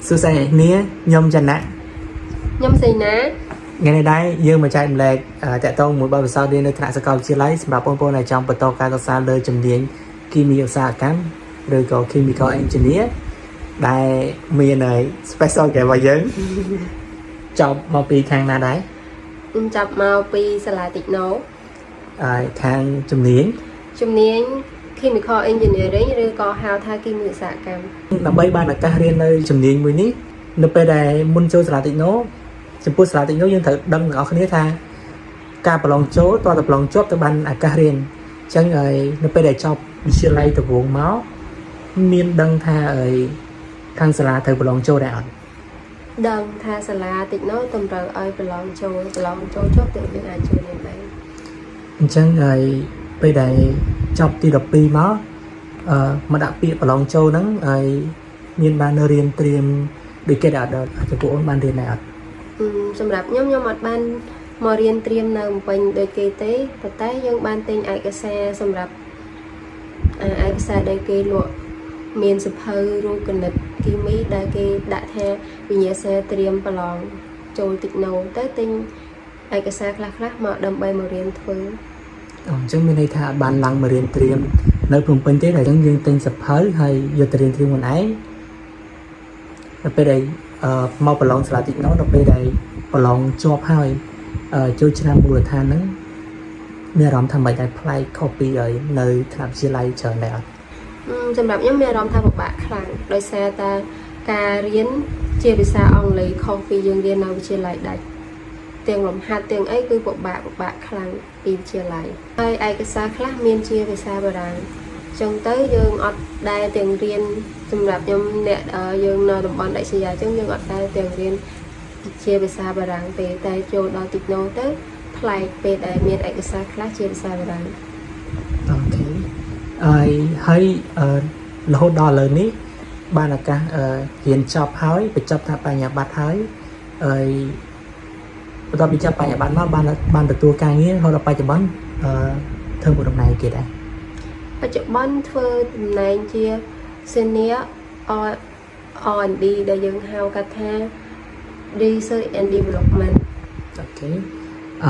Sư sẽ nia nhom chân nè. Nhâm xì ná. Ngày nay đấy dương mà chạy lệ chạy tông một bao sau đi nơi thằng sẽ cầu chia lấy mà pon này trong bật to ca xa lời chấm điền kimi xa cắm rồi có chemical engineer đại miền này special cái bài dân trong một pi khang na đấy Chập màu pi xà là tịch nấu. khang chấm điền Chùm niên chemical engineering rồi có hào tha kim ngự xạ cam. là bây ban là ca riêng nơi chấm điền mới ní nơi bây đây muốn chơi là tịnh nấu chấm put là tịnh nấu nhưng thật đâm ở cái này tha ca bờ lòng chốt toa tập lòng chốt tập ban à ca riêng chẳng người nơi bây đây chọc chia lay tập vùng máu miên đăng tha ở thằng sala thời bờ lòng chốt đại ẩn Đừng tha xà là tịch nấu tầm trời ơi bờ lòng trôi chốt tự nhiên ai chơi lên đấy. chẳng người bây đây chọc ti đập pi máu mà đặc biệt bờ lòng châu nắng miên ban nơi riêng tiêm để cái đạt được cho bộ ban riêng này សម្រាប់ខ្ញុំអត់បានមករៀនត្រៀមនៅពេញដូចគេទេប៉ុន្តែយើងបានទិញឯកសារសម្រាប់ឯកសារដែលគេលក់មានសភៅរូបគណិតគីមីដែលគេដាក់ថាវិញ្ញាសាត្រៀមប្រឡងចូលតិចណូទៅទិញឯកសារខ្លះៗមកដើម្បីមករៀនធ្វើ ចឹងមានន័យថាបានឡើងមករៀនត្រៀមនៅភ្នំពេញទេតែចឹងយើងទិញសភៅហើយយកទៅរៀនត្រៀមខ្លួនឯងទៅពេលដែលមកប្រឡងសាលាតិចណូទៅពេលដែលប្រឡងជាប់ហើយចូលឆ្នាំមូលដ្ឋានហ្នឹងមានអារម្មណ៍ថាមិនអាចផ្លែកខុសពីនៅថ្នាក់វិទ្យាល័យច្រើនដែរអត់ សម្រាប់ខ្ញុំមានអារម្មណ៍ថាពិបាកខ្លាំងដោយសារតែការរៀនជាភាសាអង់គ្លេសខុសពីយើងរៀននៅវិទ្យាល័យដាច់ទាំងលំហាត់ទាំងអីគឺពិបាកខ្លាំងពីវិទ្យាល័យហើយឯកសារខ្លះមានជាភាសាបារាំងចឹងទៅយើងអត់ដែលទាំងរៀនសម្រាប់ខ្ញុំអ្នកយើងនៅតំបន់ដាច់ស្រយាលចឹងយើងអត់ដែលទាំងរៀនជាភាសាបារាំងទេតែចូលដល់តិចណូទៅផ្លែកពេលដែលមានឯកសារខ្លះជាភាសាបារាំង អូខេហើយរហូតដល់ឥឡូវនេះបានឱកាសរៀនចប់ហើយបញ្ចប់ថាបញ្ញាបត្រហើយបន្ទាប់ពីចាប់បញ្ញាបត្រមកបានទទួលការងាររហូតដល់បច្ចុប្បន្នធ្វើមុខតំណែងគេដែរបច្ចុប្បន្នធ្វើតំណែងជា senior R&D ដែលយើងហៅកាត់ថា research and development អូខេអ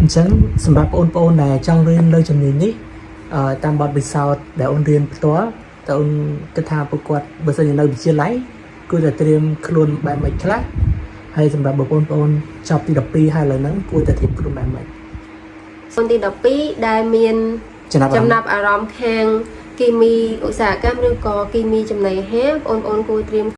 ញ្ចឹងសម្រាប់បងប្អូនដែលចង់រៀនលើជំនាញនេះតាមបទពិសោធន៍ដែលអូនរៀនផ្ទាល់តើអូនគិតថាពួកគាត់បើសិនជានៅវិទ្យាល័យគួរតែត្រៀមខ្លួនបែបម៉េចខ្លះហើយសម្រាប់បងប្អូនចប់ទី12ហើយឥឡូវហ្នឹងគួរតែត្រៀមខ្លួនបែបម៉េច ទី12ដែលមានចំណាប់អារម្មណ៍ខាងគីមីឧស្សាហកម្មឬក៏គីមីចំណីអាហារបងប្អូនគួរត្រៀម